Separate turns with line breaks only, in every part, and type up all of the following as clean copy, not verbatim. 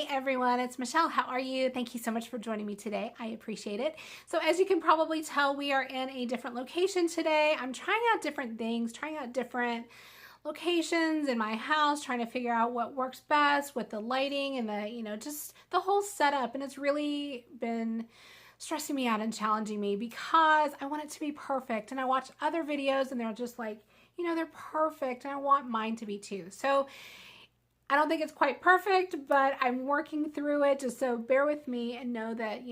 Hey everyone, it's Michelle. How are you? Thank you so much for joining me today. I appreciate it. So as you can probably tell, we are in a different location today. I'm trying out different things, trying out different locations in my house, trying to figure out what works best with the lighting and just the whole setup. And it's really been stressing me out and challenging me because I want it to be perfect. And I watch other videos and they're just like, they're perfect, and I want mine to be too. So I don't think it's quite perfect, but I'm working through it. Just so bear with me and know that,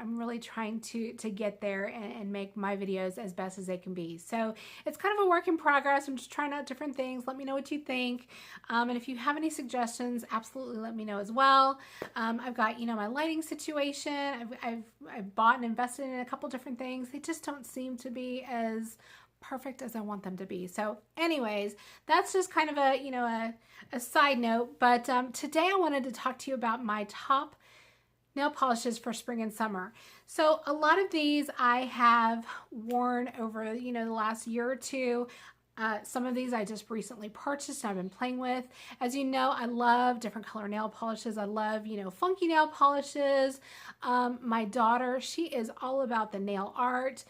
I'm really trying to get there and make my videos as best as they can be. So it's kind of a work in progress. I'm just trying out different things. Let me know what you think. And if you have any suggestions, absolutely let me know as well. I've got, my lighting situation. I've bought and invested in a couple different things. They just don't seem to be as perfect as I want them to be. So anyways, that's just kind of a side note, but today I wanted to talk to you about my top nail polishes for spring and summer. So a lot of these I have worn over, the last year or two. Some of these I just recently purchased and I've been playing with. As you know, I love different color nail polishes. I love, funky nail polishes. My daughter, she is all about the nail art.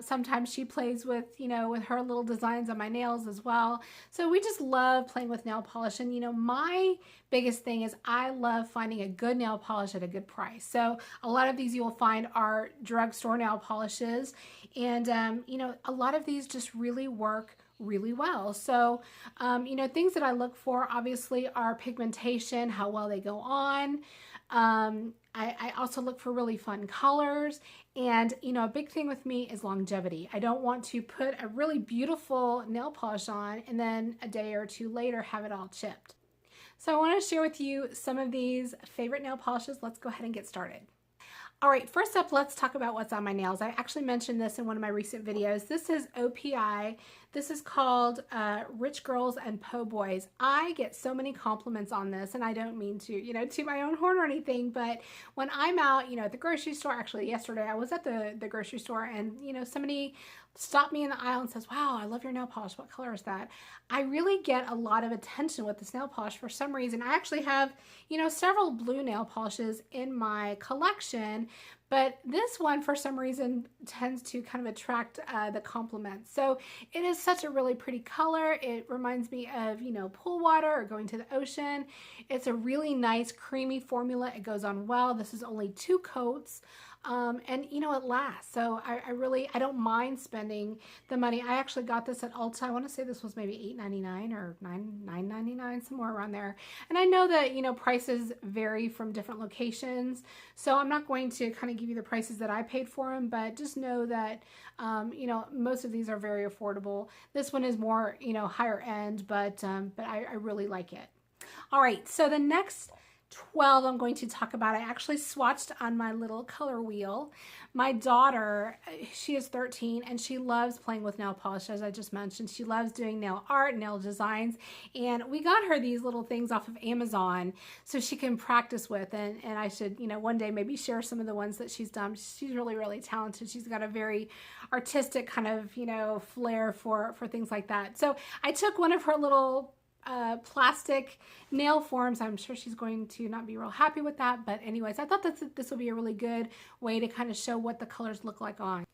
Sometimes she plays with, with her little designs on my nails as well. So we just love playing with nail polish. And, my biggest thing is I love finding a good nail polish at a good price. So a lot of these you will find are drugstore nail polishes. And, a lot of these just really work really well. So, things that I look for obviously are pigmentation, how well they go on. I also look for really fun colors, and a big thing with me is longevity. I don't want to put a really beautiful nail polish on and then a day or two later have it all chipped. So I want to share with you some of these favorite nail polishes. Let's go ahead and get started. All right, first up, let's talk about what's on my nails. I actually mentioned this in one of my recent videos. This is OPI. This is called Rich Girls and Po Boys. I get so many compliments on this, and I don't mean to, toot my own horn or anything, but when I'm out, at the grocery store, actually yesterday, I was at the grocery store and, somebody stopped me in the aisle and says, wow, I love your nail polish. What color is that? I really get a lot of attention with this nail polish for some reason. I actually have, several blue nail polishes in my collection, but this one for some reason tends to kind of attract the compliments. So it is such a really pretty color. It reminds me of, pool water or going to the ocean. It's a really nice creamy formula. It goes on well. This is only 2 coats. And it lasts. So I don't mind spending the money. I actually got this at Ulta. I want to say this was maybe $8.99 or $9.99, somewhere around there. And I know that, prices vary from different locations. So I'm not going to kind of give you the prices that I paid for them, but just know that, most of these are very affordable. This one is more, higher end, but I really like it. All right. So the next 12 I'm going to talk about, I actually swatched on my little color wheel. My daughter, she is 13 and she loves playing with nail polish, as I just mentioned. She loves doing nail art, nail designs, and we got her these little things off of Amazon so she can practice with, and I should, one day maybe share some of the ones that she's done. She's really, really talented. She's got a very artistic kind of, flair for things like that. So I took one of her little plastic nail forms. I'm sure she's going to not be real happy with that, but anyways, I thought that this would be a really good way to kind of show what the colors look like on.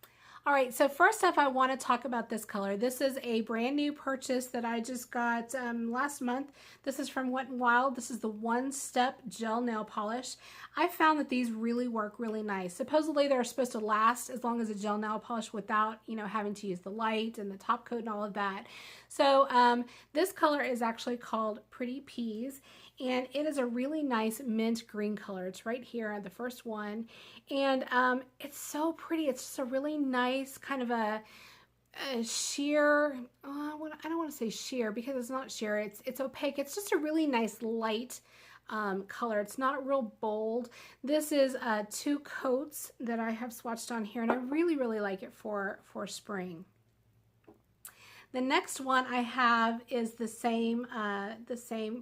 All right, so first up, I want to talk about this color. This is a brand new purchase that I just got last month. This is from Wet n Wild. This is the One Step Gel Nail Polish. I found that these really work really nice. Supposedly they're supposed to last as long as a gel nail polish without, having to use the light and the top coat and all of that. So this color is actually called Pretty Peas, and it is a really nice mint green color. It's right here on the first one, and it's so pretty. It's just a really nice kind of a sheer, I don't want to say sheer because it's not sheer, it's opaque. It's just a really nice light color. It's not real bold. This is 2 coats that I have swatched on here, and I really, really like it for spring. The next one I have is the same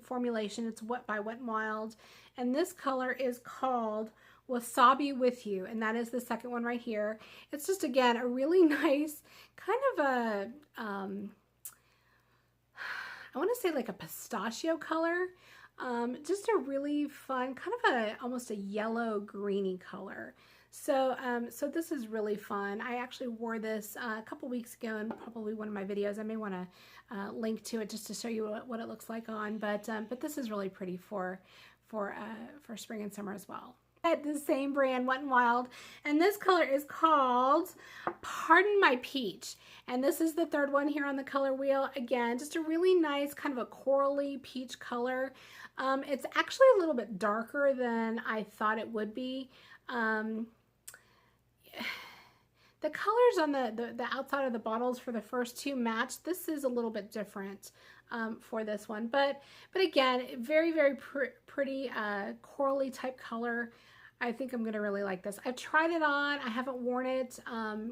formulation. It's by Wet n Wild, and this color is called Wasa-Be with You, and that is the second one right here. It's just, again, a really nice kind of a I want to say like a pistachio color. Just a really fun, kind of almost a yellow greeny color. So, so this is really fun. I actually wore this a couple weeks ago in probably one of my videos. I may want to link to it just to show you what it looks like on. But this is really pretty for spring and summer as well. At the same brand, Wet n Wild, and this color is called Pardon My Peach, and this is the third one here on the color wheel. Again, just a really nice kind of a corally peach color. It's actually a little bit darker than I thought it would be. The colors on the outside of the bottles for the first two match. This is a little bit different for this one, but again, very pretty corally type color. I think I'm gonna really like this. I've tried it on. I haven't worn it,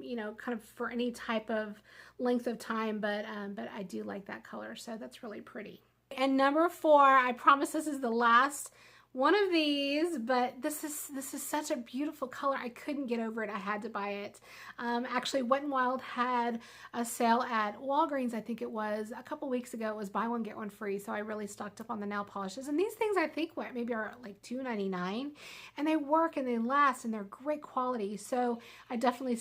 you know, kind of for any type of length of time, but I do like that color, so that's really pretty. And number 4, I promise this is the last one of these, but this is such a beautiful color. I couldn't get over it. I had to buy it. Actually, Wet n Wild had a sale at Walgreens, I think it was, a couple weeks ago. It was buy one, get one free, so I really stocked up on the nail polishes. And these things, I think, what, maybe are like $2.99, and they work and they last and they're great quality. So I definitely,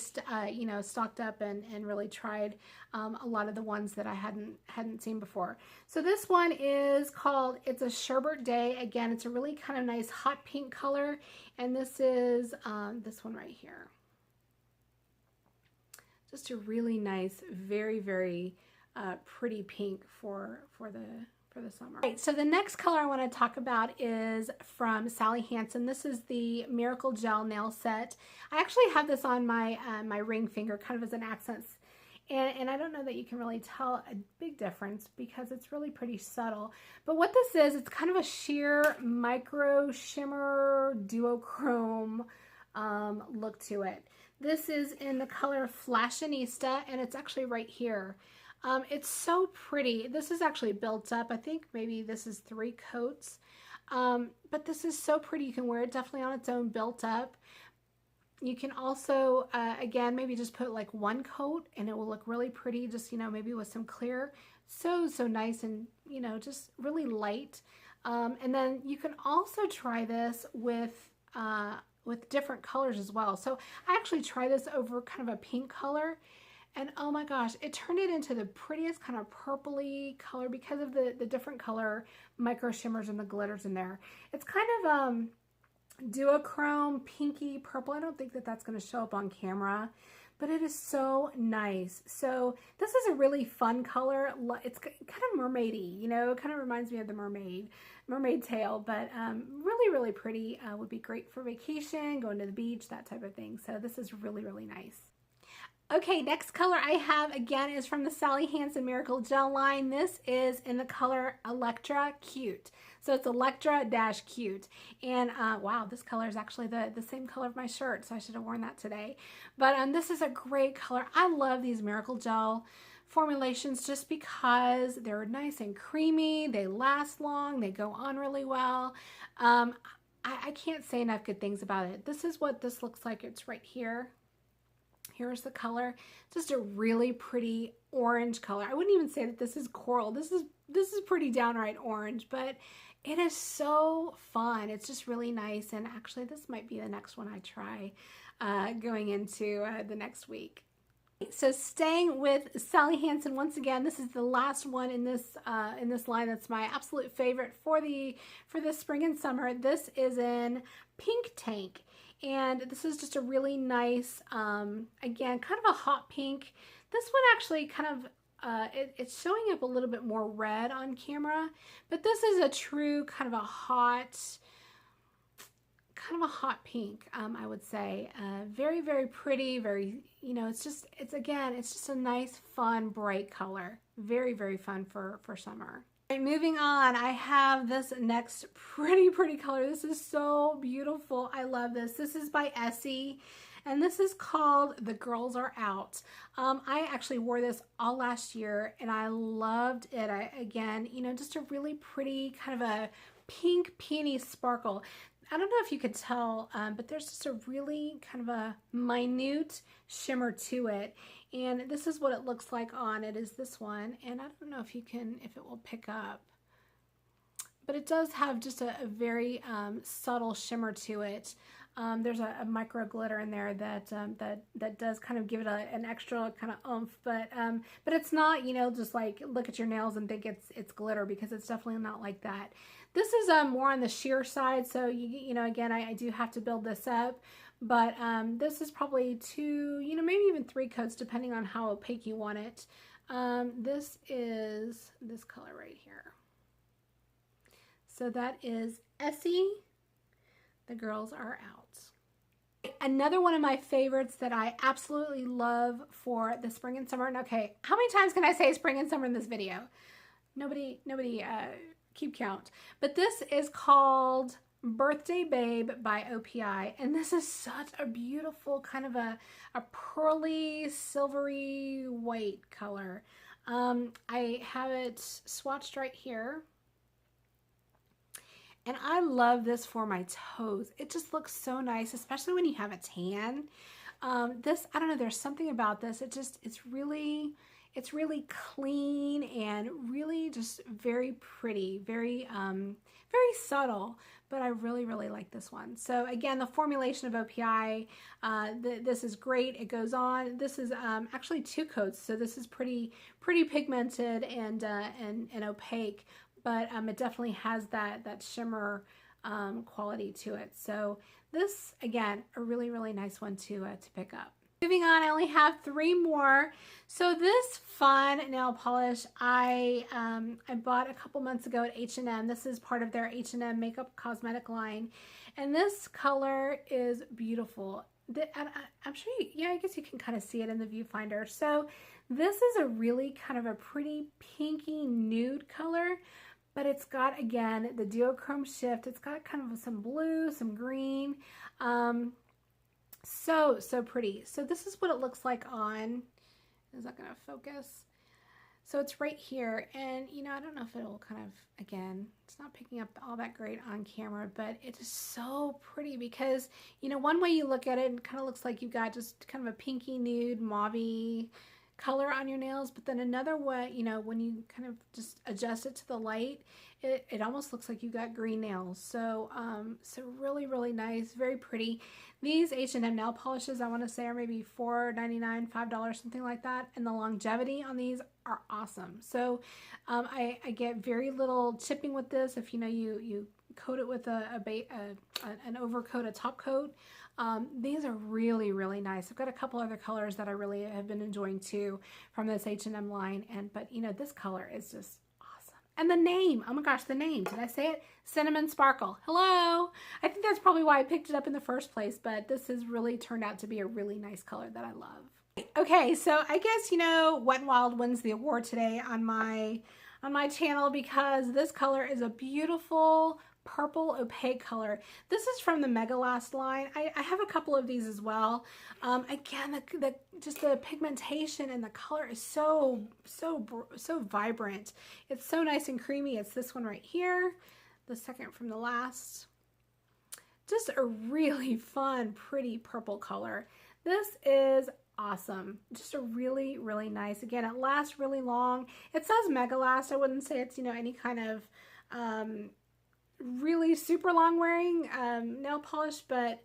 you know, stocked up and really tried a lot of the ones that I hadn't seen before. So this one is called, it's a Sher-Bert Day. Again, it's a really kind of nice hot pink color, and this is this one right here. Just a really nice, very pretty pink for the summer. Right, so the next color I want to talk about is from Sally Hansen. This is the Miracle Gel Nail Set. I actually have this on my my ring finger, kind of as an accent. And I don't know that you can really tell a big difference because it's really pretty subtle. But what this is, it's kind of a sheer micro shimmer duochrome look to it. This is in the color Flash-ionista, and it's actually right here. It's so pretty. This is actually built up. I think maybe this is 3 coats. But this is so pretty. You can wear it definitely on its own, built up. You can also, again, maybe just put like 1 coat and it will look really pretty, just, you know, maybe with some clear. So nice and, you know, just really light. And then you can also try this with different colors as well. So I actually tried this over kind of a pink color, and oh my gosh, it turned it into the prettiest kind of purpley color because of the different color micro shimmers and the glitters in there. It's kind of, duochrome, pinky purple. I don't think that that's going to show up on camera, but it is so nice. So this is a really fun color. It's kind of mermaidy, you know, it kind of reminds me of the mermaid tail, but really pretty. Would be great for vacation, going to the beach, that type of thing. So this is really nice. Okay, next color I have, again, is from the Sally Hansen Miracle Gel line. This is in the color Electra-Cute. So it's Electra-Cute. And wow, this color is actually the same color of my shirt, so I should have worn that today. But this is a great color. I love these Miracle Gel formulations just because they're nice and creamy, they last long, they go on really well. I can't say enough good things about it. This is what this looks like. It's right here. Here's the color. Just a really pretty orange color. I wouldn't even say that this is coral. This is pretty downright orange, but it is so fun. It's just really nice. And actually, this might be the next one I try going into the next week. So staying with Sally Hansen once again, this is the last one in this line that's my absolute favorite for the spring and summer. This is in Pink Tank. And this is just a really nice, again, kind of a hot pink. This one actually kind of, it's showing up a little bit more red on camera, but this is a true kind of a hot pink, I would say. Very pretty, very, you know, it's just a nice, fun, bright color. Very fun for summer. Right, moving on, I have this next pretty color. This is so beautiful. I love this. This is by Essie, and this is called The Girls Are Out. I actually wore this all last year, and I loved it. Again, you know, just a really pretty kind of a pink peony sparkle. I don't know if you could tell, but there's just a really kind of a minute shimmer to it. And this is what it looks like on it, is this one. And I don't know if it will pick up. but it does have just a very subtle shimmer to it. There's a micro glitter in there that does kind of give it an extra kind of oomph, but it's not, you know, just like look at your nails and think it's glitter, because it's definitely not like that. This is more on the sheer side, so you know, again, I do have to build this up, but this is probably 2, you know, maybe even 3 coats depending on how opaque you want it. This is this color right here. So that is Essie. The girls are out. Another one of my favorites that I absolutely love for the spring and summer. And okay, how many times can I say spring and summer in this video? Nobody keep count. But this is called Birthday Babe by OPI. And this is such a beautiful kind of a pearly, silvery white color. I have it swatched right here. And I love this for my toes. It just looks so nice, especially when you have a tan. This, I don't know, there's something about this. It's really clean and really just very pretty, very subtle, but I really like this one. So again, the formulation of OPI, this is great. It goes on. This is actually 2 coats, so this is pretty pigmented and opaque. But it definitely has that shimmer quality to it. So this, again, a really nice one to pick up. Moving on, I only have 3 more. So this fun nail polish I bought a couple months ago at H&M. This is part of their H&M makeup cosmetic line. And this color is beautiful. I'm sure I guess you can kind of see it in the viewfinder. So this is a really kind of a pretty pinky nude color. But it's got, again, the duochrome shift. It's got kind of some blue, some green. So pretty. So this is what it looks like on. Is that going to focus? So it's right here. And, you know, I don't know if it'll kind of, again, it's not picking up all that great on camera, but it is so pretty because, you know, one way you look at it, it kind of looks like you've got just kind of a pinky nude, mauve-y color on your nails, but then another way, you know, when you kind of just adjust it to the light, it almost looks like you got green nails. So so really nice, very pretty. These H&M nail polishes, I want to say, are maybe $4.99, $5, something like that, and the longevity on these are awesome. So I get very little chipping with this. If you know you coat it with an overcoat, a top coat. These are really nice. I've got a couple other colors that I really have been enjoying too from this H&M line, but you know, this color is just awesome. And the name, oh my gosh, the name, did I say it? Cinnamon Sparkle. Hello. I think that's probably why I picked it up in the first place, but this has really turned out to be a really nice color that I love. Okay, so I guess, you know, Wet n Wild wins the award today on my channel because this color is a beautiful purple opaque color. This is from the Mega Last line. I have a couple of these as well. Again, just the pigmentation and the color is so vibrant. It's so nice and creamy. It's this one right here, the second from the last. Just a really fun, pretty purple color. This is awesome. Just a really nice. Again, it lasts really long. It says Mega Last. I wouldn't say it's, you know, any kind of really super long wearing nail polish, but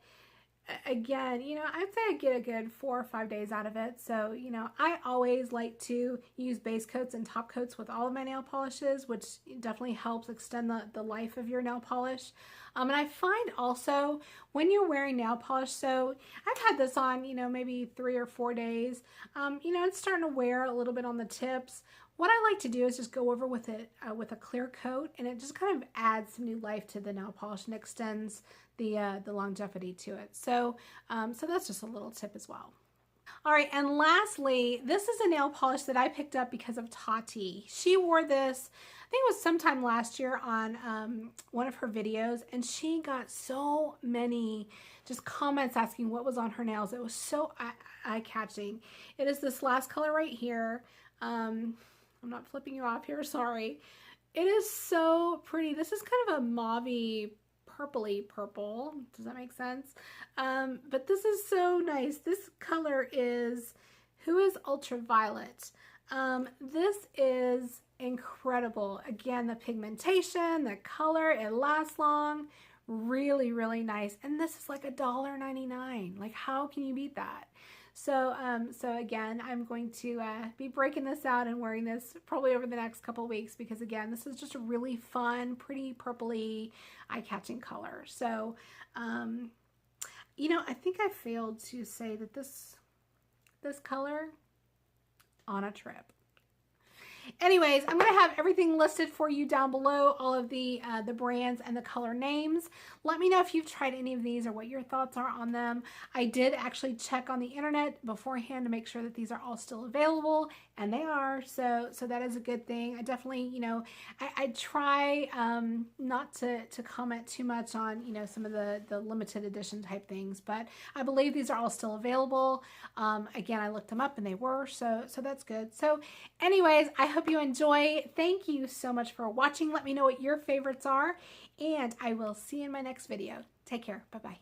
again, you know, I'd say I get a good 4 or 5 days out of it. So, you know, I always like to use base coats and top coats with all of my nail polishes, which definitely helps extend the life of your nail polish. And I find also when you're wearing nail polish, so I've had this on, you know, maybe 3 or 4 days, you know, it's starting to wear a little bit on the tips. What I like to do is just go over with it with a clear coat, and it just kind of adds some new life to the nail polish and extends the longevity to it. So, so that's just a little tip as well. All right, and lastly, this is a nail polish that I picked up because of Tati. She wore this, I think it was sometime last year on one of her videos, and she got so many just comments asking what was on her nails. It was so eye-catching. It is this last color right here. I'm not flipping you off here, sorry. It is so pretty. This is kind of a mauve-y, purpley purple. Does that make sense? But this is so nice. This color is Who is Ultraviolet. This is incredible. Again, the pigmentation, the color, it lasts long. Really, really nice. And this is like $1.99. Like, how can you beat that? So, so again, I'm going to be breaking this out and wearing this probably over the next couple weeks because again, this is just a really fun, pretty purpley, eye-catching color. So, you know, I think I failed to say that this color on a trip. Anyways, I'm going to have everything listed for you down below, all of the brands and the color names. Let me know if you've tried any of these or what your thoughts are on them. I did actually check on the internet beforehand to make sure that these are all still available, and they are, so that is a good thing. I definitely, you know, I try not to comment too much on, you know, some of the limited edition type things, but I believe these are all still available. Again, I looked them up and they were, so that's good. So anyways, I hope you enjoy. Thank you so much for watching. Let me know what your favorites are, and I will see you in my next video. Take care. Bye-bye.